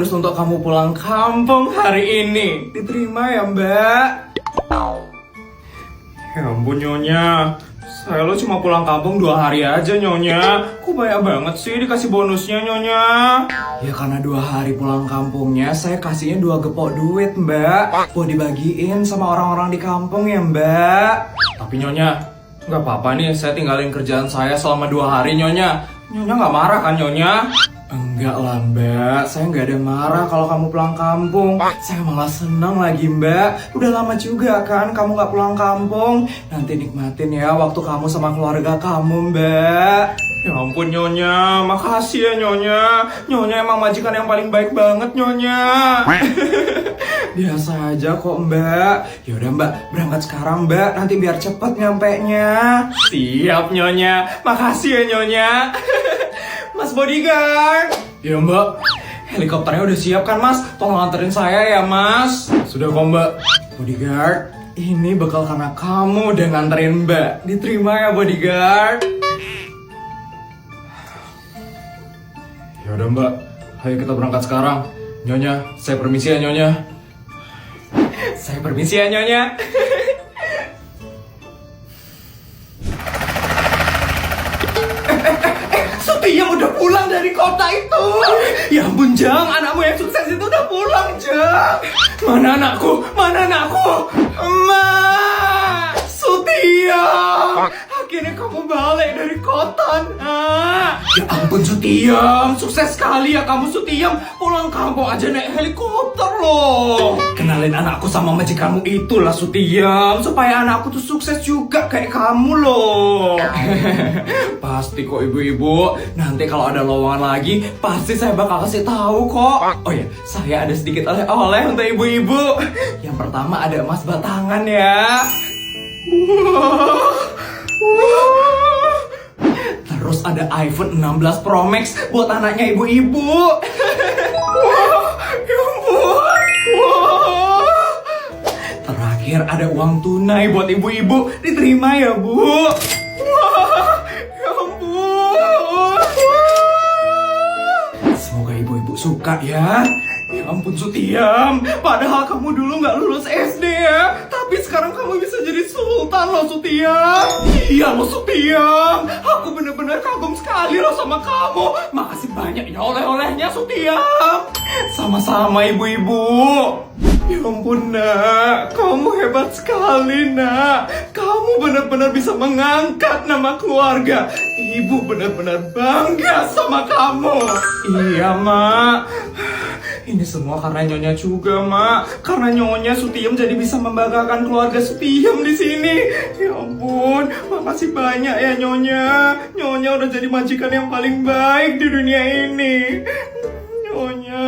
bonus untuk kamu pulang kampung hari ini. Diterima ya, Mbak? Ya ampun, Nyonya. Saya lo cuma pulang kampung 2 hari aja, Nyonya. Kok banyak banget sih dikasih bonusnya, Nyonya? Ya karena 2 hari pulang kampungnya, saya kasihnya 2 gepok duit, Mbak. Buat dibagiin sama orang-orang di kampung ya, Mbak. Tapi Nyonya, nggak apa-apa nih, saya tinggalin kerjaan saya selama 2 hari, Nyonya. Nyonya nggak marah kan, Nyonya? Enggak lah, Mbak. Saya nggak ada marah kalau kamu pulang kampung. Saya malah senang lagi, Mbak. Udah lama juga kan kamu nggak pulang kampung. Nanti nikmatin ya waktu kamu sama keluarga kamu, Mbak. Ya ampun, Nyonya. Makasih ya, Nyonya. Nyonya emang majikan yang paling baik banget, Nyonya. Biasa aja kok, Mbak. Yaudah, Mbak, berangkat sekarang, Mbak. Nanti biar cepet nyampenya. Siap, Nyonya. Makasih ya, Nyonya. Mas bodyguard. Ya, Mbak. Helikopternya udah siap kan, Mas? Tolong anterin saya ya, Mas. Sudah kok, Mbak. Bodyguard, ini bekal karena kamu udah nganterin Mbak. Diterima ya, bodyguard. Ya udah, Mbak. Ayo kita berangkat sekarang. Nyonya, saya permisi ya, Nyonya. Saya permisi ya, Nyonya. Sutiem udah pulang dari kota itu. Ya ampun, Jang, anakmu yang sukses itu udah pulang, Jang. Mana anakku? Mana anakku? Emak, Sutiem. Akhirnya kamu balik dari kota, Nak. Ya ampun, Sutiem, sukses sekali ya kamu, Sutiem. Pulang kampung aja naik helikopter loh. Kenalin anakku sama majikanmu itulah, Sutiem, supaya anakku tuh sukses juga kayak kamu loh. Pasti kok, ibu-ibu. Nanti kalau ada lowongan lagi, pasti saya bakal kasih tahu kok. Oh ya, saya ada sedikit oleh-oleh untuk ibu-ibu. Yang pertama ada emas batangan ya. Terus ada iPhone 16 Pro Max buat anaknya ibu-ibu. Ya ampun. Terakhir ada uang tunai buat ibu-ibu. Diterima ya, Bu. Ya ampun. Semoga ibu-ibu suka ya. Ya ampun, Sutiem. Padahal kamu dulu nggak lulus SD ya. Tapi sekarang kamu bisa jadi sultan loh, Sutiem. Iya loh, Sutiem. Aku bener-bener kagum sekali loh sama kamu. Makasih banyak ya oleh-olehnya, Sutiem. Sama-sama, ibu-ibu. Ya ampun, Nak. Kamu hebat sekali, Nak. Kamu benar-benar bisa mengangkat nama keluarga. Ibu benar-benar bangga sama kamu. Iya, Mak. Ini semua karena Nyonya juga, Mak. Karena Nyonya Sutiem jadi bisa membanggakan keluarga Sutiem di sini. Ya ampun, makasih banyak ya, Nyonya. Nyonya udah jadi majikan yang paling baik di dunia ini. Nyonya.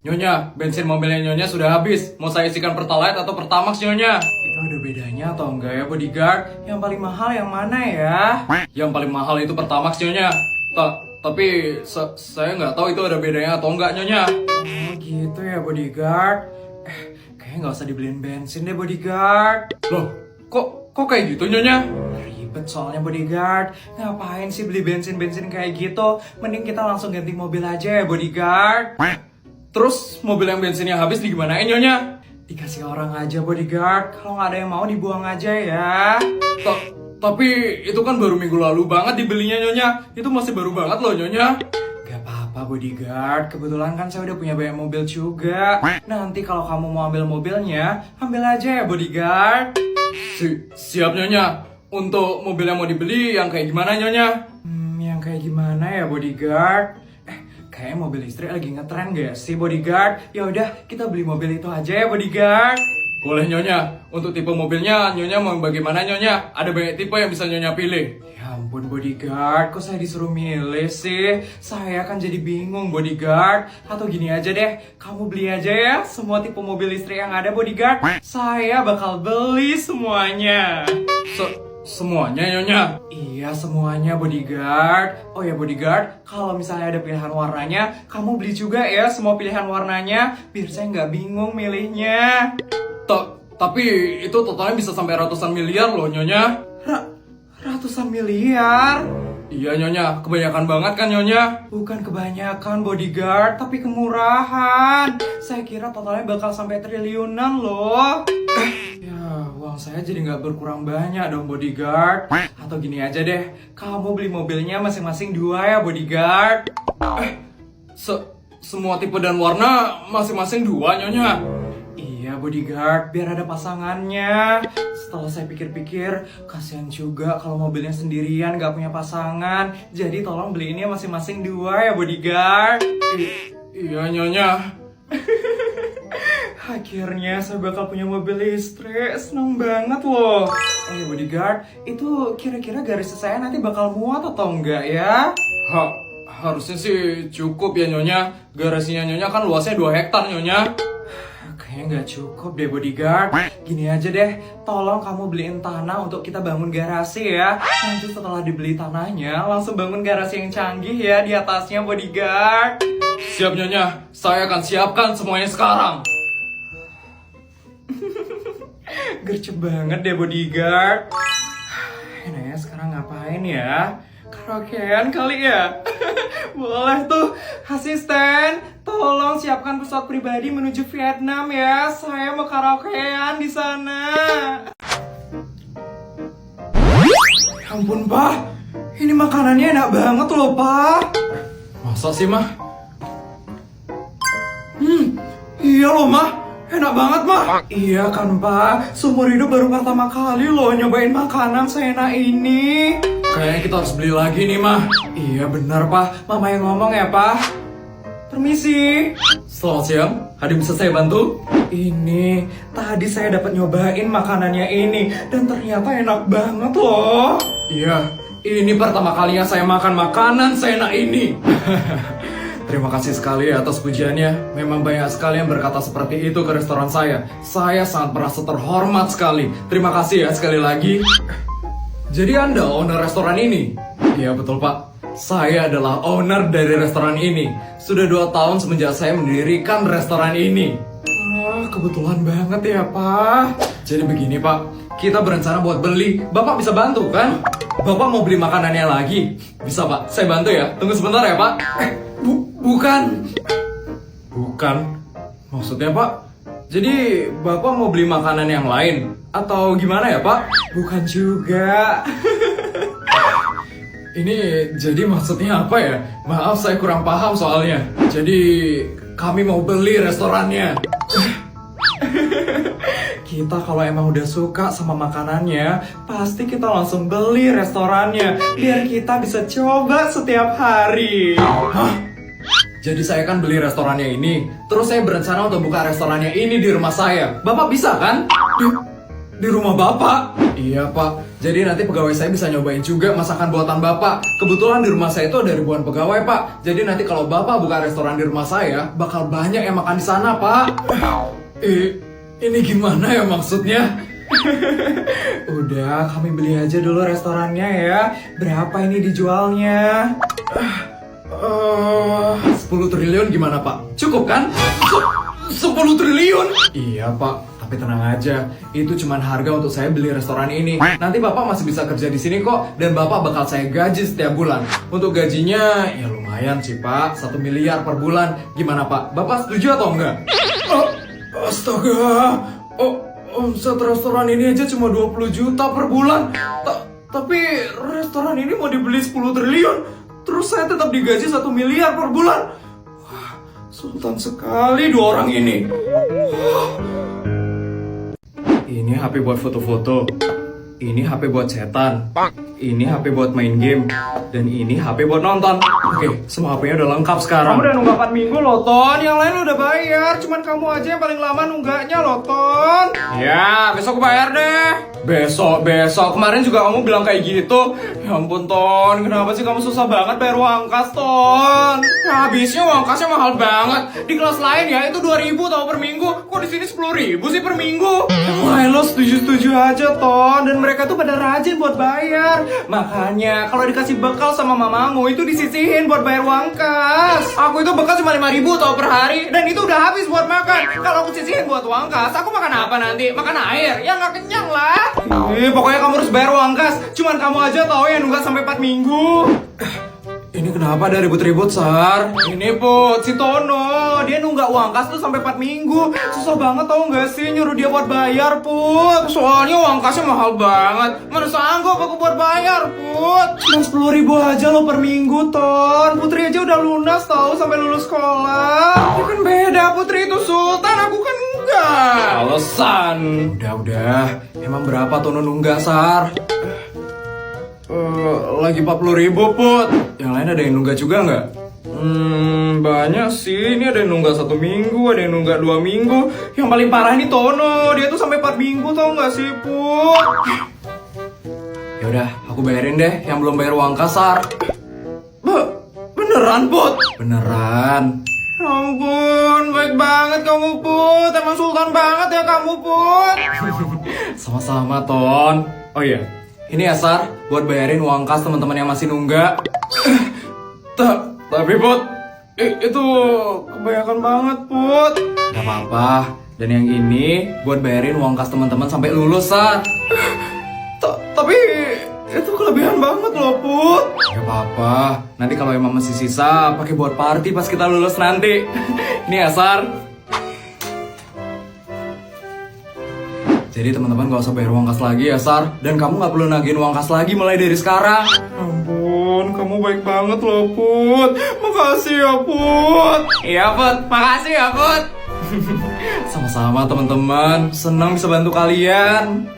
Nyonya, bensin mobilnya Nyonya sudah habis. Mau saya isikan Pertalite atau Pertamax, Nyonya? Itu ada bedanya atau enggak ya, bodyguard? Yang paling mahal yang mana ya? Yang paling mahal itu Pertamax, Nyonya. Tapi saya nggak tahu itu ada bedanya atau enggak, Nyonya. Oh gitu ya, bodyguard. Kayaknya nggak usah dibeliin bensin deh, bodyguard. Loh, kok kayak gitu, Nyonya? Ribet soalnya, bodyguard. Ngapain sih beli bensin-bensin kayak gitu? Mending kita langsung ganti mobil aja ya, bodyguard. Terus mobil yang bensinnya habis digimanain, Nyonya? Dikasih orang aja, bodyguard. Kalau nggak ada yang mau dibuang aja ya. Tapi itu kan baru minggu lalu banget dibelinya, Nyonya. Itu masih baru banget loh, Nyonya. Gak apa-apa, bodyguard. Kebetulan kan saya udah punya banyak mobil juga. Nanti kalau kamu mau ambil mobilnya, ambil aja ya, bodyguard. Siap, Nyonya. Untuk mobil yang mau dibeli yang kayak gimana, Nyonya? Yang kayak gimana ya, bodyguard? Kayaknya mobil listrik lagi ngetren gak sih, bodyguard? Ya udah, kita beli mobil itu aja ya, bodyguard. Boleh, Nyonya. Untuk tipe mobilnya, Nyonya mau bagaimana, Nyonya? Ada banyak tipe yang bisa Nyonya pilih. Ya ampun, bodyguard. Kok saya disuruh milih sih? Saya kan jadi bingung, bodyguard. Atau gini aja deh, kamu beli aja ya semua tipe mobil listrik yang ada, bodyguard. Saya bakal beli semuanya. Semuanya Nyonya? Iya semuanya bodyguard. Oh ya bodyguard, kalau misalnya ada pilihan warnanya, kamu beli juga ya semua pilihan warnanya, biar saya nggak bingung milihnya. Tapi itu totalnya bisa sampai ratusan miliar loh Nyonya. Ratusan miliar? Iya Nyonya, kebanyakan banget kan Nyonya? Bukan kebanyakan bodyguard, tapi kemurahan. Saya kira totalnya bakal sampai triliunan loh. Ya, uang saya jadi nggak berkurang banyak dong bodyguard. Atau gini aja deh, kamu beli mobilnya masing-masing 2 ya bodyguard. Semua tipe dan warna masing-masing 2 Nyonya? Iya bodyguard, biar ada pasangannya. Setelah saya pikir-pikir, kasihan juga kalau mobilnya sendirian gak punya pasangan. Jadi tolong beliinnya masing-masing 2 ya bodyguard. Iya Nyonya. Akhirnya saya bakal punya mobil listrik, seneng banget loh. Bodyguard, itu kira-kira garis saya nanti bakal muat atau enggak ya? Harusnya sih cukup ya Nyonya. Garasinya Nyonya kan luasnya 2 hektar Nyonya. Kayaknya nggak cukup deh bodyguard. Gini aja deh, tolong kamu beliin tanah untuk kita bangun garasi ya. Nanti setelah dibeli tanahnya, langsung bangun garasi yang canggih ya di atasnya bodyguard. Siap Nyonya, saya akan siapkan semuanya sekarang. Gercep banget deh bodyguard. Enaknya sekarang ngapain ya? Karaokean kali ya? Boleh tuh, asisten, tolong siapkan pesawat pribadi menuju Vietnam ya. Saya mau karaokean di sana. Ya ampun, Pak. Ini makanannya enak banget loh, Pak. Masa sih, Mah? Iya loh, Mah. Enak banget, Mah. Iya kan, Pak. Seumur hidup baru pertama kali loh nyobain makanan seenak ini. Kayaknya kita harus beli lagi nih, Mah. Iya benar, Pak. Mama yang ngomong ya, Pak. Permisi. Selamat siang. Hari bisa saya bantu? Ini, tadi saya dapat nyobain makanannya ini. Dan ternyata enak banget loh. Iya, ini pertama kalinya saya makan makanan seenak ini. Terima kasih sekali atas pujiannya. Memang banyak sekali yang berkata seperti itu ke restoran saya. Saya sangat merasa terhormat sekali. Terima kasih ya sekali lagi. Jadi Anda owner restoran ini? Iya betul Pak. Saya adalah owner dari restoran ini. Sudah 2 tahun semenjak saya mendirikan restoran ini. Kebetulan banget ya Pak. Jadi begini Pak, kita berencana buat beli. Bapak bisa bantu kan? Bapak mau beli makanannya lagi? Bisa Pak, saya bantu ya. Tunggu sebentar ya Pak. Bukan. Bukan? Maksudnya Pak? Jadi Bapak mau beli makanan yang lain? Atau gimana ya Pak? Bukan juga. Ini jadi maksudnya apa ya? Maaf saya kurang paham soalnya. Jadi kami mau beli restorannya. Kita kalau emang udah suka sama makanannya, pasti kita langsung beli restorannya. Biar kita bisa coba setiap hari. Hah? Jadi saya kan beli restorannya ini, terus saya berencana untuk buka restorannya ini di rumah saya. Bapak bisa kan? Di rumah Bapak? Iya Pak, jadi nanti pegawai saya bisa nyobain juga masakan buatan Bapak. Kebetulan di rumah saya itu ada ribuan pegawai Pak. Jadi nanti kalau Bapak buka restoran di rumah saya, bakal banyak yang makan di sana Pak. Ini gimana ya maksudnya? Udah, kami beli aja dulu restorannya ya. Berapa ini dijualnya? 10 triliun gimana Pak? Cukup kan? 10 triliun? Iya Pak, tapi tenang aja. Itu cuma harga untuk saya beli restoran ini. Nanti Bapak masih bisa kerja di sini kok. Dan Bapak bakal saya gaji setiap bulan. Untuk gajinya ya lumayan sih Pak, 1 miliar per bulan. Gimana Pak? Bapak setuju atau enggak? Astaga, omset restoran ini aja cuma 20 juta per bulan. Tapi restoran ini mau dibeli 10 triliun. Terus saya tetap digaji 1 miliar per bulan. Wah, sultan sekali 2 orang ini. Ini HP buat foto-foto. Ini HP buat chatan. Ini HP buat main game. Dan ini HP buat nonton. Oke, semua HP-nya udah lengkap sekarang. Kamu udah nunggak 4 minggu loh, Ton. Yang lain udah bayar. Cuman kamu aja yang paling lama nunggaknya loh, Ton. Ya, besok bayar deh. Besok. Kemarin juga kamu bilang kayak gitu. Ya ampun, Ton. Kenapa sih kamu susah banget bayar uang kas, Ton? Ya, habisnya uang kasnya mahal banget. Di kelas lain ya, itu 2.000 tau per minggu. Kok di sini 10.000 sih per minggu? Wah, lo setuju aja, Ton. Dan mereka tuh pada rajin buat bayar. Makanya, kalau dikasih bekal sama mamamu, itu disisihin buat bayar uang kas. Aku itu bekal cuma 5.000 tau per hari. Dan itu udah habis buat makan. Kalau aku sisihin buat uang kas, aku makan apa nanti? Makan air? Ya nggak kenyang lah. Pokoknya kamu harus bayar uang kas. Cuman kamu aja tau yang nunggak sampai 4 minggu. Ini kenapa ada ribut-ribut, Sar? Ini, Put, si Tono. Dia nunggak uang kas tuh sampai 4 minggu. Susah banget tau nggak sih nyuruh dia buat bayar, Put. Soalnya uang kasnya mahal banget. Mana sanggup aku buat bayar, Put. Cuma 10.000 aja lo per minggu, Ton. Putri aja udah lunas tau sampai lulus sekolah. Ya kan beda, Putri itu Sultan, aku kan enggak. Alasan. Udah. Emang berapa Tono nunggak, Sar? Lagi 40.000, Put. Yang lain ada yang nunggak juga nggak? Banyak sih. Ini ada yang nunggak 1 minggu, ada yang nunggak 2 minggu. Yang paling parah ini Tono. Dia tuh sampai 4 minggu tau nggak sih, Put? Yaudah, aku bayarin deh yang belum bayar uang kasar. Beneran, Put? Beneran. Ya ampun, baik banget kamu, Put. Emang sultan banget ya kamu, Put. Sama-sama, Ton. Oh iya, ini ya, Sar, buat bayarin uang kas teman-teman yang masih nunggak. Tapi, Put, itu kebanyakan banget, Put. Gak apa-apa. Dan yang ini buat bayarin uang kas teman-teman sampai lulus, Sar. Tapi itu kelebihan banget loh, Put. Gak apa-apa. Nanti kalau emang masih sisa, pakai buat party pas kita lulus nanti. Ini ya, Sar. Jadi teman-teman gak usah bayar uang kas lagi ya, Sar. Dan kamu gak perlu nagihin uang kas lagi mulai dari sekarang. Ampun, kamu baik banget loh, Put. Makasih ya, Put. Iya, Put. Makasih ya, Put. Sama-sama teman-teman. Senang bisa bantu kalian.